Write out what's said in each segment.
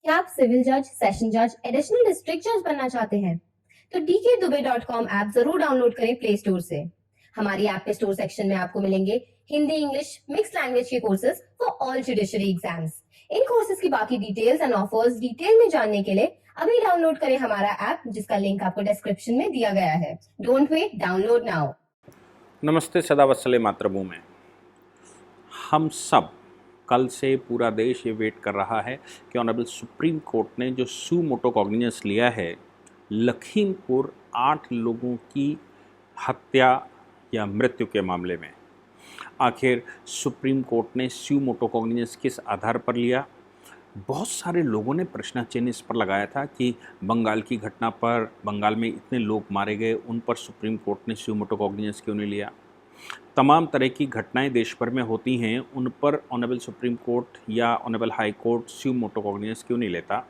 क्या आप सिविल जज, सेशन जज, एडिशनल डिस्ट्रिक्ट जज बनना चाहते हैं? तो dkdubey.com ऐप जरूर डाउनलोड करें प्ले स्टोर से। हमारी ऐप के स्टोर सेक्शन में आपको मिलेंगे हिंदी, इंग्लिश, मिक्स लैंग्वेज के courses for all judiciary exams. In courses की बाकी डिटेल्स एंड ऑफर्स डिटेल में जानने के लिए अभी डाउनलोड करें हमारा ऐप, जिसका लिंक आपको डिस्क्रिप्शन में दिया गया है। Don't wait, download now. नमस्ते, सदा वत्सले मातृभूमि। हम सब कल से पूरा देश ये वेट कर रहा है कि ऑनरेबल सुप्रीम कोर्ट ने जो सू मोटो कॉग्निजेंस लिया है लखीमपुर 8 लोगों की हत्या या मृत्यु के मामले में, आखिर सुप्रीम कोर्ट ने सू मोटो कॉग्निजेंस किस आधार पर लिया। बहुत सारे लोगों ने प्रश्न चिन्ह इस पर लगाया था कि बंगाल की घटना पर, बंगाल में इतने लोग मारे गए, उन पर सुप्रीम कोर्ट ने सू मोटो कॉग्निजेंस क्यों नहीं लिया। तमाम तरह की घटनाएं देश भर में होती हैं, उन पर ऑनरेबल सुप्रीम कोर्ट या ऑनरेबल हाई कोर्ट सू मोटो कॉग्निजेंस क्यों नहीं लेता,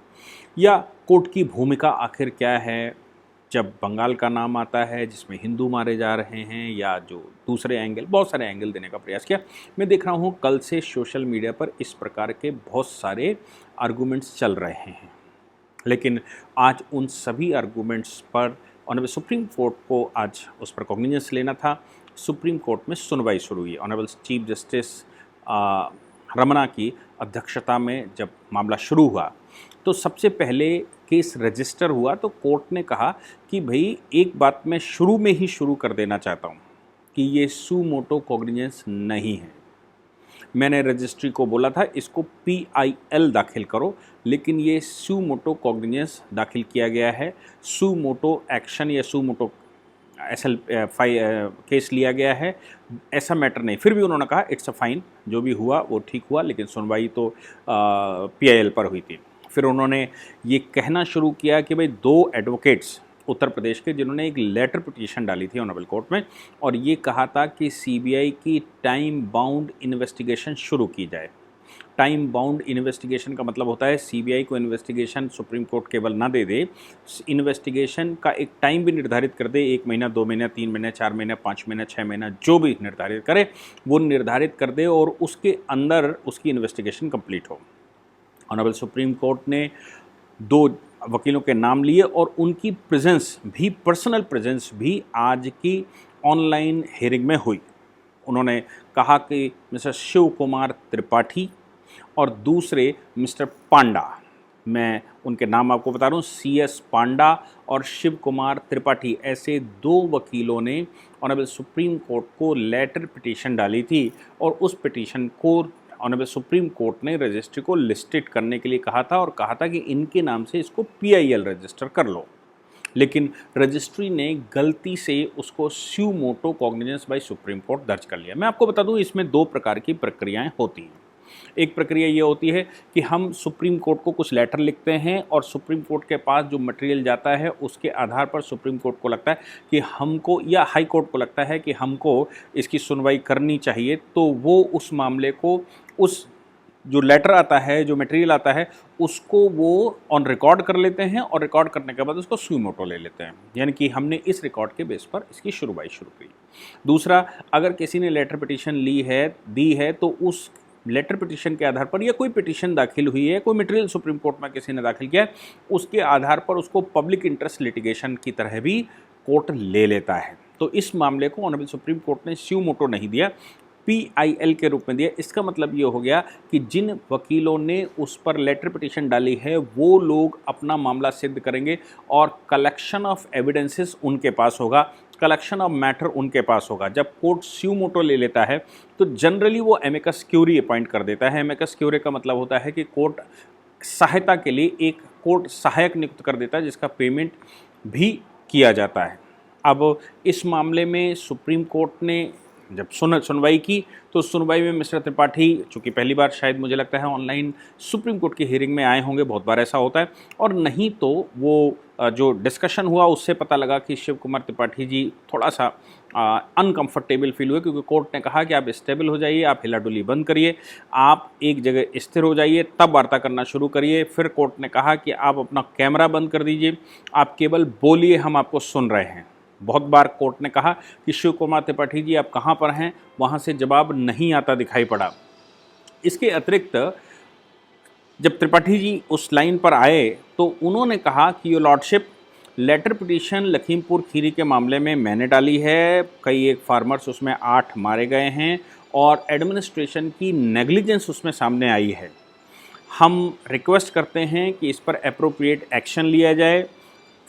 या कोर्ट की भूमिका आखिर क्या है जब बंगाल का नाम आता है जिसमें हिंदू मारे जा रहे हैं, या जो दूसरे एंगल, बहुत सारे एंगल देने का प्रयास किया। मैं देख रहा हूँ कल से सोशल मीडिया पर इस प्रकार के बहुत सारे आर्गूमेंट्स चल रहे हैं, लेकिन आज उन सभी आर्गूमेंट्स पर ऑनरेबल सुप्रीम कोर्ट को आज उस पर कॉग्निजेंस लेना था। सुप्रीम कोर्ट में सुनवाई शुरू हुई। ऑनरेबल चीफ जस्टिस रमना की अध्यक्षता में जब मामला शुरू हुआ तो सबसे पहले केस रजिस्टर हुआ, तो कोर्ट ने कहा कि भाई एक बात मैं शुरू में ही शुरू कर देना चाहता हूँ कि ये सू मोटो कॉग्निजेंस नहीं है। मैंने रजिस्ट्री को बोला था इसको PIL दाखिल करो, लेकिन ये सू मोटो कॉग्निजेंस दाखिल किया गया है। सू मोटो एक्शन या सू मोटो SL केस लिया गया है, ऐसा मैटर नहीं। फिर भी उन्होंने कहा इट्स अ फाइन, जो भी हुआ वो ठीक हुआ, लेकिन सुनवाई तो PIL पर हुई थी। फिर उन्होंने ये कहना शुरू किया कि भाई 2 एडवोकेट्स उत्तर प्रदेश के, जिन्होंने एक लेटर पिटीशन डाली थी ऑनरेबल कोर्ट में, और ये कहा था कि CBI की टाइम बाउंड इन्वेस्टिगेशन शुरू की जाए। टाइम बाउंड इन्वेस्टिगेशन का मतलब होता है CBI को इन्वेस्टिगेशन सुप्रीम कोर्ट केवल ना दे दे, इन्वेस्टिगेशन का एक टाइम भी निर्धारित कर दे, 1 महीना, 2 महीना, 3 महीने, 4 महीना, 5 महीना, 6 महीना, जो भी निर्धारित करे वो निर्धारित कर दे और उसके अंदर उसकी इन्वेस्टिगेशन कंप्लीट हो। ऑनरेबल सुप्रीम कोर्ट ने 2 वकीलों के नाम लिए और उनकी प्रेजेंस भी, पर्सनल प्रेजेंस भी आज की ऑनलाइन हियरिंग में हुई। उन्होंने कहा कि मिस्टर शिव कुमार त्रिपाठी और दूसरे मिस्टर पांडा, मैं उनके नाम आपको बता रहा हूँ, CS पांडा और शिव कुमार त्रिपाठी, ऐसे 2 वकीलों ने ऑनरेबल सुप्रीम कोर्ट को लेटर पिटीशन डाली थी और उस पिटीशन को ऑनरेबल सुप्रीम कोर्ट ने रजिस्ट्री को लिस्टेड करने के लिए कहा था और कहा था कि इनके नाम से इसको PIL रजिस्टर कर लो, लेकिन रजिस्ट्री ने गलती से उसको suo motu cognizance by Supreme Court दर्ज कर लिया। मैं आपको बता दूं इसमें 2 प्रकार की प्रक्रियाएं होती हैं। एक प्रक्रिया ये होती है कि हम सुप्रीम कोर्ट को कुछ लेटर लिखते हैं और सुप्रीम कोर्ट के पास जो मटेरियल जाता है उसके आधार पर सुप्रीम कोर्ट को लगता है कि हमको, या हाई कोर्ट को लगता है कि हमको इसकी सुनवाई करनी चाहिए, तो वो उस मामले को, उस जो लेटर आता है, जो मटेरियल आता है, उसको वो ऑन रिकॉर्ड कर लेते हैं और रिकॉर्ड करने के बाद उसको सू मोटो ले लेते हैं, यानी कि हमने इस रिकॉर्ड के बेस पर इसकी शुरुआत शुरू की। दूसरा, अगर किसी ने लेटर पिटीशन दी है तो उस लेटर पिटीशन के आधार पर, या कोई पिटीशन दाखिल हुई है, कोई मटेरियल सुप्रीम कोर्ट में किसी ने दाखिल किया है, उसके आधार पर उसको पब्लिक इंटरेस्ट लिटिगेशन की तरह भी कोर्ट ले लेता है। तो इस मामले को ऑनरेबल सुप्रीम कोर्ट ने सू मोटो नहीं दिया, PIL के रूप में दिया। इसका मतलब ये हो गया कि जिन वकीलों ने उस पर लेटर पिटीशन डाली है वो लोग अपना मामला सिद्ध करेंगे और कलेक्शन ऑफ एविडेंसेस उनके पास होगा, कलेक्शन ऑफ मैटर उनके पास होगा। जब कोर्ट सू मोटो ले लेता है तो जनरली वो एमिकस क्यूरी अपॉइंट कर देता है। एमिकस क्यूरी का मतलब होता है कि कोर्ट सहायता के लिए एक कोर्ट सहायक नियुक्त कर देता है जिसका पेमेंट भी किया जाता है। अब इस मामले में सुप्रीम कोर्ट ने जब सुनवाई की तो सुनवाई में मिस्टर त्रिपाठी, चूँकि पहली बार शायद मुझे लगता है ऑनलाइन सुप्रीम कोर्ट की हियरिंग में आए होंगे, बहुत बार ऐसा होता है, और नहीं तो वो जो डिस्कशन हुआ उससे पता लगा कि शिव कुमार त्रिपाठी जी थोड़ा सा अनकंफर्टेबल फील हुए, क्योंकि कोर्ट ने कहा कि आप स्टेबल हो जाइए, आप हिलाडुली बंद करिए, आप एक जगह स्थिर हो जाइए, तब वार्ता करना शुरू करिए। फिर कोर्ट ने कहा कि आप अपना कैमरा बंद कर दीजिए, आप केवल बोलिए, हम आपको सुन रहे हैं। बहुत बार कोर्ट ने कहा कि शिव कुमार त्रिपाठी जी आप कहाँ पर हैं, वहाँ से जवाब नहीं आता दिखाई पड़ा। इसके अतिरिक्त जब त्रिपाठी जी उस लाइन पर आए तो उन्होंने कहा कि your lordship, letter petition Lakhimpur Kheri के मामले में मैंने डाली है, कई एक फार्मर्स उसमें 8 मारे गए हैं और एडमिनिस्ट्रेशन की नेग्लिजेंस उसमें सामने आई है। हम रिक्वेस्ट करते हैं कि इस पर एप्रोप्रिएट एक्शन लिया जाए।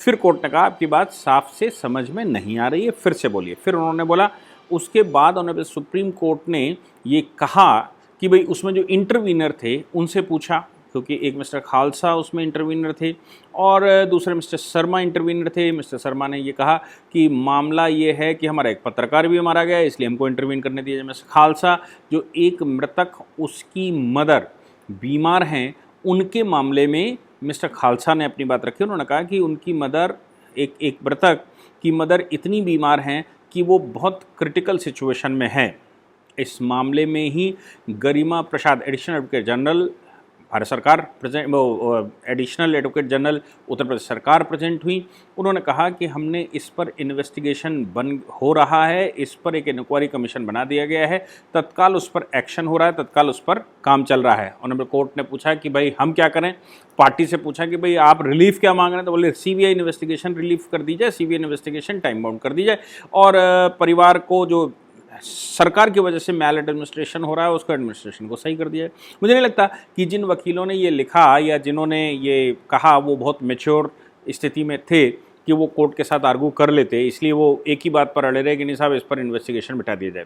फिर कोर्ट ने कहा आपकी बात साफ से समझ में नहीं आ रही है, फिर से बोलिए। फिर उन्होंने बोला, उसके बाद ऑनरेबल सुप्रीम कोर्ट ने ये कहा कि भाई उसमें जो इंटरवीनर थे उनसे पूछा, क्योंकि एक मिस्टर खालसा उसमें इंटरवीनर थे और दूसरे मिस्टर शर्मा इंटरवीनर थे। मिस्टर शर्मा ने ये कहा कि मामला ये है कि हमारा एक पत्रकार भी मारा गया है, इसलिए हमको इंटरवीन करने दिया जाए। मिस्टर खालसा, जो एक मृतक उसकी मदर बीमार हैं, उनके मामले में मिस्टर खालसा ने अपनी बात रखी। उन्होंने कहा कि उनकी मदर, एक मृतक की मदर इतनी बीमार हैं कि वो बहुत क्रिटिकल सिचुएशन में है। इस मामले में ही गरिमा प्रसाद, एडिशनल एडवोकेट जनरल भारत सरकार present, additional advocate general Uttar Pradesh सरकार प्रेजेंट हुई। उन्होंने कहा कि हमने इस पर इन्वेस्टिगेशन हो रहा है, इस पर एक इंक्वायरी कमीशन बना दिया गया है, तत्काल उस पर एक्शन हो रहा है, तत्काल उस पर काम चल रहा है। ऑनरेबल कोर्ट ने पूछा कि भाई हम क्या करें, पार्टी से पूछा कि भाई आप रिलीफ क्या मांग रहे हैं, तो बोले सीबीआई इन्वेस्टिगेशन रिलीफ कर दी जाए, सीबीआई इन्वेस्टिगेशन टाइम बाउंड कर दी जाए और परिवार को जो सरकार की वजह से मैल एडमिनिस्ट्रेशन हो रहा है उसको एडमिनिस्ट्रेशन को सही कर दिया है। मुझे नहीं लगता कि जिन वकीलों ने ये लिखा या जिन्होंने ये कहा वो बहुत मैच्योर स्थिति में थे कि वो कोर्ट के साथ आर्गू कर लेते, इसलिए वो एक ही बात पर अड़े रहे कि नहीं साहब इस पर इन्वेस्टिगेशन बिठा दिया जाए।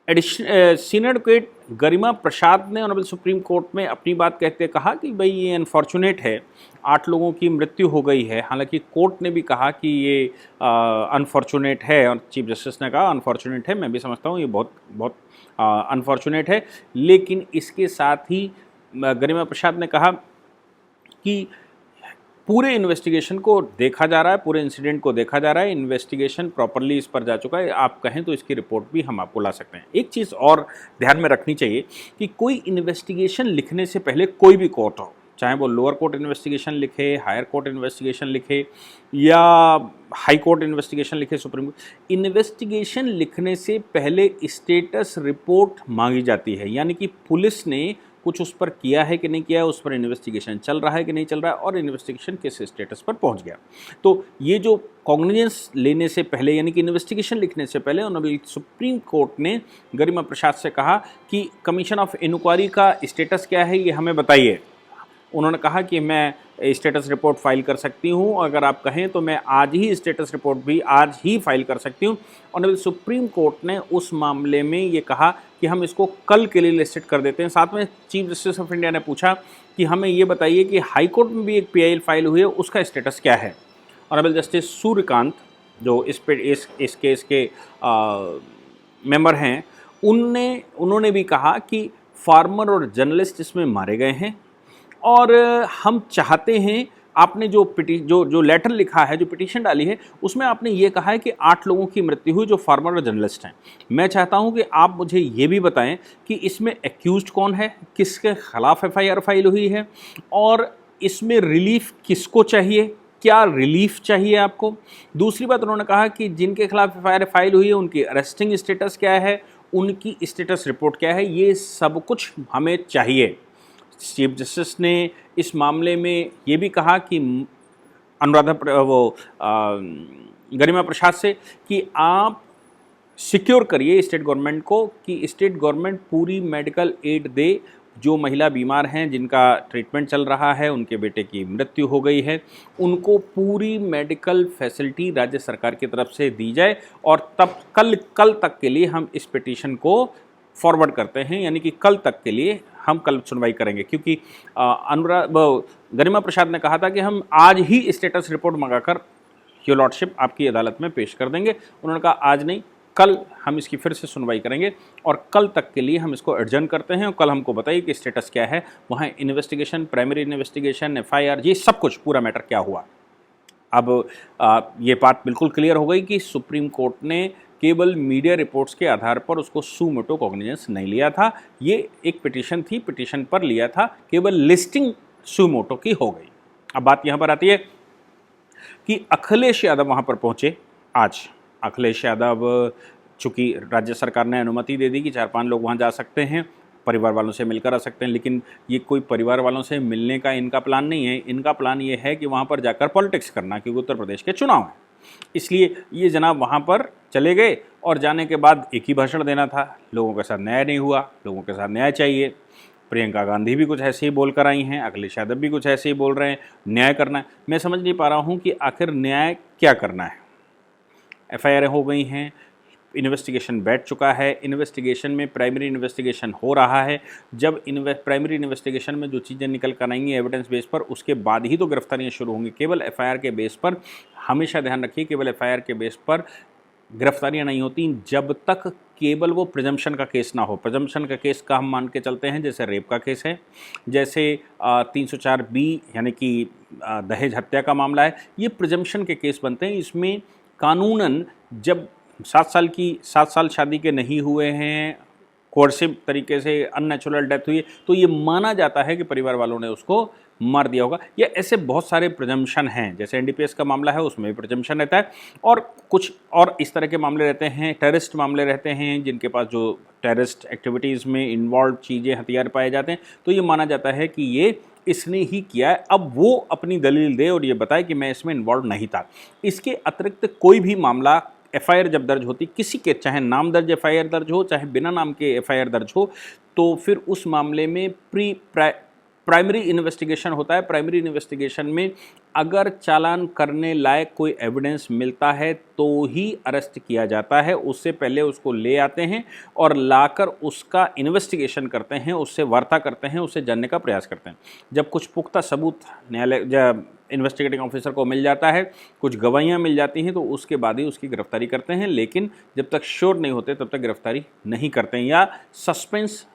सीनियर एडवोकेट गरिमा प्रसाद ने ऑनरेबल सुप्रीम कोर्ट में अपनी बात कहते कहा कि भाई ये अनफॉर्चुनेट है, 8 लोगों की मृत्यु हो गई है। हालांकि कोर्ट ने भी कहा कि ये अनफॉर्चुनेट है और चीफ जस्टिस ने कहा अनफॉर्चुनेट है, मैं भी समझता हूँ ये बहुत बहुत अनफॉर्चुनेट है। लेकिन इसके साथ ही गरिमा प्रसाद ने कहा कि पूरे इन्वेस्टिगेशन को देखा जा रहा है, पूरे इंसिडेंट को देखा जा रहा है, इन्वेस्टिगेशन प्रॉपरली इस पर जा चुका है, आप कहें तो इसकी रिपोर्ट भी हम आपको ला सकते हैं। एक चीज़ और ध्यान में रखनी चाहिए कि कोई इन्वेस्टिगेशन लिखने से पहले कोई भी कोर्ट हो, चाहे वो लोअर कोर्ट इन्वेस्टिगेशन लिखे, हायर कोर्ट इन्वेस्टिगेशन लिखे या हाई कोर्ट इन्वेस्टिगेशन लिखे, सुप्रीम कोर्ट, इन्वेस्टिगेशन लिखने से पहले स्टेटस रिपोर्ट मांगी जाती है। यानी कि पुलिस ने कुछ उस पर किया है कि नहीं किया है, उस पर इन्वेस्टिगेशन चल रहा है कि नहीं चल रहा है और इन्वेस्टिगेशन किस स्टेटस पर पहुंच गया। तो ये जो कॉग्निजेंस लेने से पहले यानी कि इन्वेस्टिगेशन लिखने से पहले ऑनरेबल सुप्रीम कोर्ट ने गरिमा प्रसाद से कहा कि कमीशन ऑफ इंक्वायरी का स्टेटस क्या है ये हमें बताइए। उन्होंने कहा कि मैं स्टेटस रिपोर्ट फाइल कर सकती हूं, अगर आप कहें तो मैं आज ही स्टेटस रिपोर्ट भी आज ही फाइल कर सकती हूं। ऑनरेबल सुप्रीम कोर्ट ने उस मामले में ये कहा कि हम इसको कल के लिए लिस्टेड कर देते हैं। साथ में चीफ जस्टिस ऑफ इंडिया ने पूछा कि हमें ये बताइए कि हाई कोर्ट में भी एक PIL फाइल हुई है, उसका स्टेटस क्या है। ऑनरेबल जस्टिस सूर्यकांत जो इस केस के मेंबर हैं, उन्होंने भी कहा कि फार्मर और जर्नलिस्ट इसमें मारे गए हैं और हम चाहते हैं, आपने जो लेटर लिखा है, जो पिटीशन डाली है, उसमें आपने ये कहा है कि 8 लोगों की मृत्यु हुई जो फार्मर और जर्नलिस्ट हैं। मैं चाहता हूं कि आप मुझे ये भी बताएं कि इसमें एक्यूज्ड कौन है, किसके खिलाफ FIR फाइल हुई है और इसमें रिलीफ किसको चाहिए, क्या रिलीफ चाहिए आपको। दूसरी बात उन्होंने कहा कि जिनके खिलाफ FIR फाइल हुई है उनकी अरेस्टिंग स्टेटस क्या है, उनकी स्टेटस रिपोर्ट क्या है, ये सब कुछ हमें चाहिए। चीफ जस्टिस ने इस मामले में ये भी कहा कि गरिमा प्रसाद से कि आप सिक्योर करिए स्टेट गवर्नमेंट को कि स्टेट गवर्नमेंट पूरी मेडिकल एड दे। जो महिला बीमार हैं, जिनका ट्रीटमेंट चल रहा है, उनके बेटे की मृत्यु हो गई है, उनको पूरी मेडिकल फैसिलिटी राज्य सरकार की तरफ से दी जाए और तब कल तक के लिए हम इस पिटीशन को फॉरवर्ड करते हैं, यानी कि कल तक के लिए हम कल सुनवाई करेंगे। क्योंकि गरिमा प्रसाद ने कहा था कि हम आज ही स्टेटस रिपोर्ट मंगाकर योर लॉर्डशिप आपकी अदालत में पेश कर देंगे। उन्होंने कहा आज नहीं, कल हम इसकी फिर से सुनवाई करेंगे और कल तक के लिए हम इसको एडजर्न करते हैं और कल हमको बताइए कि स्टेटस क्या है, वहाँ इन्वेस्टिगेशन, प्राइमरी इन्वेस्टिगेशन, FIR, ये सब कुछ पूरा मैटर क्या हुआ। अब ये बात बिल्कुल क्लियर हो गई कि सुप्रीम कोर्ट ने केवल मीडिया रिपोर्ट्स के आधार पर उसको सू मोटो कॉग्निजेंस नहीं लिया था। ये एक पिटीशन थी, पिटीशन पर लिया था, केवल लिस्टिंग सू मोटो की हो गई। अब बात यहाँ पर आती है कि अखिलेश यादव वहाँ पर पहुँचे आज। अखिलेश यादव, चूँकि राज्य सरकार ने अनुमति दे दी कि 4-5 लोग वहाँ जा सकते हैं, परिवार वालों से मिलकर आ सकते हैं, लेकिन ये कोई परिवार वालों से मिलने का इनका प्लान नहीं है। इनका प्लान ये है कि वहाँ पर जाकर पॉलिटिक्स करना, क्योंकि उत्तर प्रदेश के चुनाव हैं। इसलिए ये जनाब वहाँ पर चले गए और जाने के बाद एक ही भाषण देना था, लोगों के साथ न्याय नहीं हुआ, लोगों के साथ न्याय चाहिए। प्रियंका गांधी भी कुछ ऐसे ही बोल कर आई हैं, अखिलेश यादव भी कुछ ऐसे ही बोल रहे हैं, न्याय करना है। मैं समझ नहीं पा रहा हूँ कि आखिर न्याय क्या करना है। एफआईआर हो गई हैं, इन्वेस्टिगेशन बैठ चुका है, इन्वेस्टिगेशन में प्राइमरी इन्वेस्टिगेशन हो रहा है। जब प्राइमरी इन्वेस्टिगेशन में जो चीज़ें निकल कर आएंगी एविडेंस बेस पर, उसके बाद ही तो गिरफ्तारियां शुरू होंगी। केवल एफआईआर के बेस पर, हमेशा ध्यान रखिए, केवल एफआईआर के बेस पर गिरफ्तारियां नहीं होती जब तक केवल वो प्रिजम्पशन का केस ना हो। प्रिजम्पशन का केस का हम मान के चलते हैं, जैसे रेप का केस है, जैसे 304B यानी कि दहेज हत्या का मामला है, ये प्रिजम्पशन के केस बनते हैं। इसमें कानूनन जब 7 साल शादी के नहीं हुए हैं, कोर्सिव तरीके से अननेचुरल डेथ हुई है, तो ये माना जाता है कि परिवार वालों ने उसको मार दिया होगा। या ऐसे बहुत सारे प्रिजम्पशन हैं, जैसे एनडीपीएस का मामला है, उसमें भी प्रिजम्पशन रहता है, और कुछ और इस तरह के मामले रहते हैं, टेररिस्ट मामले रहते हैं, जिनके पास जो टेररिस्ट एक्टिविटीज़ में इन्वॉल्व चीज़ें, हथियार पाए जाते हैं, तो ये माना जाता है कि ये इसने ही किया है। अब वो अपनी दलील दे और ये बताए कि मैं इसमें इन्वॉल्व नहीं था। इसके अतिरिक्त कोई भी मामला एफआईआर जब दर्ज होती, किसी के, चाहे नाम दर्ज एफआईआर दर्ज हो, चाहे बिना नाम के एफआईआर दर्ज हो, तो फिर उस मामले में प्राइमरी इन्वेस्टिगेशन होता है। प्राइमरी इन्वेस्टिगेशन में अगर चालान करने लायक कोई एविडेंस मिलता है तो ही अरेस्ट किया जाता है। उससे पहले उसको ले आते हैं और लाकर उसका इन्वेस्टिगेशन करते हैं, उससे वार्ता करते हैं, उससे जानने का प्रयास करते हैं। जब कुछ पुख्ता सबूत न्यायालय, जब इन्वेस्टिगेटिंग ऑफिसर को मिल जाता है, कुछ गवाहियाँ मिल जाती हैं, तो उसके बाद ही उसकी गिरफ्तारी करते हैं। लेकिन जब तक श्योर नहीं होते तब तक गिरफ्तारी नहीं करते हैं, या सस्पेंस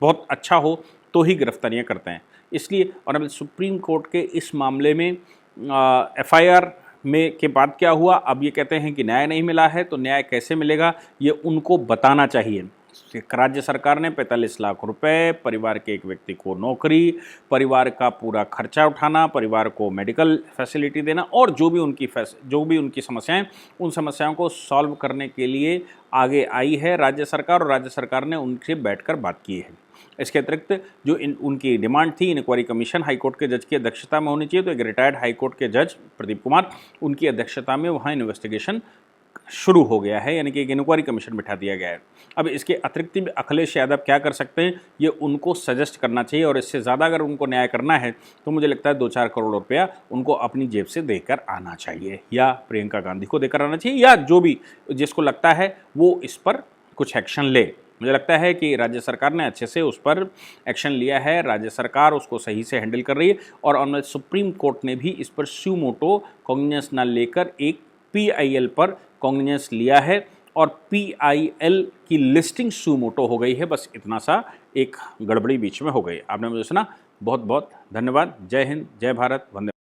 बहुत अच्छा हो तो ही गिरफ्तारियाँ करते हैं। इसलिए ऑनरेबल सुप्रीम कोर्ट के इस मामले में एफआईआर में के बाद क्या हुआ, अब ये कहते हैं कि न्याय नहीं मिला है, तो न्याय कैसे मिलेगा ये उनको बताना चाहिए। राज्य सरकार ने 45 लाख रुपए, परिवार के एक व्यक्ति को नौकरी, परिवार का पूरा खर्चा उठाना, परिवार को मेडिकल फैसिलिटी देना, और जो भी उनकी समस्याएं, उन समस्याओं को सॉल्व करने के लिए आगे आई है राज्य सरकार, और राज्य सरकार ने उनसे बैठकर बात की है। इसके अतिरिक्त जो उनकी डिमांड थी, इंक्वायरी कमीशन हाईकोर्ट के जज की अध्यक्षता में होनी चाहिए, तो एक रिटायर्ड हाईकोर्ट के जज प्रदीप कुमार, उनकी अध्यक्षता में वहाँ इन्वेस्टिगेशन शुरू हो गया है, यानी कि एक इंक्वायरी कमीशन बिठा दिया गया है। अब इसके अतिरिक्त भी अखिलेश यादव क्या कर सकते हैं, ये उनको सजेस्ट करना चाहिए, और इससे ज़्यादा अगर उनको न्याय करना है तो मुझे लगता है 2-4 करोड़ रुपया उनको अपनी जेब से देकर आना चाहिए, या प्रियंका गांधी को देकर आना चाहिए, या जो भी जिसको लगता है वो इस पर कुछ एक्शन ले। मुझे लगता है कि राज्य सरकार ने अच्छे से उस पर एक्शन लिया है, राज्य सरकार उसको सही से हैंडल कर रही है, और ऑनरेबल सुप्रीम कोर्ट ने भी इस पर स्यू मोटो कॉग्निजेंस न लेकर एक PIL पर कॉग्निजेंस लिया है, और PIL की लिस्टिंग स्यू मोटो हो गई है। बस इतना सा एक गड़बड़ी बीच में हो गई। आपने मुझे सुना, बहुत बहुत धन्यवाद। जय हिंद, जय भारत, वंदे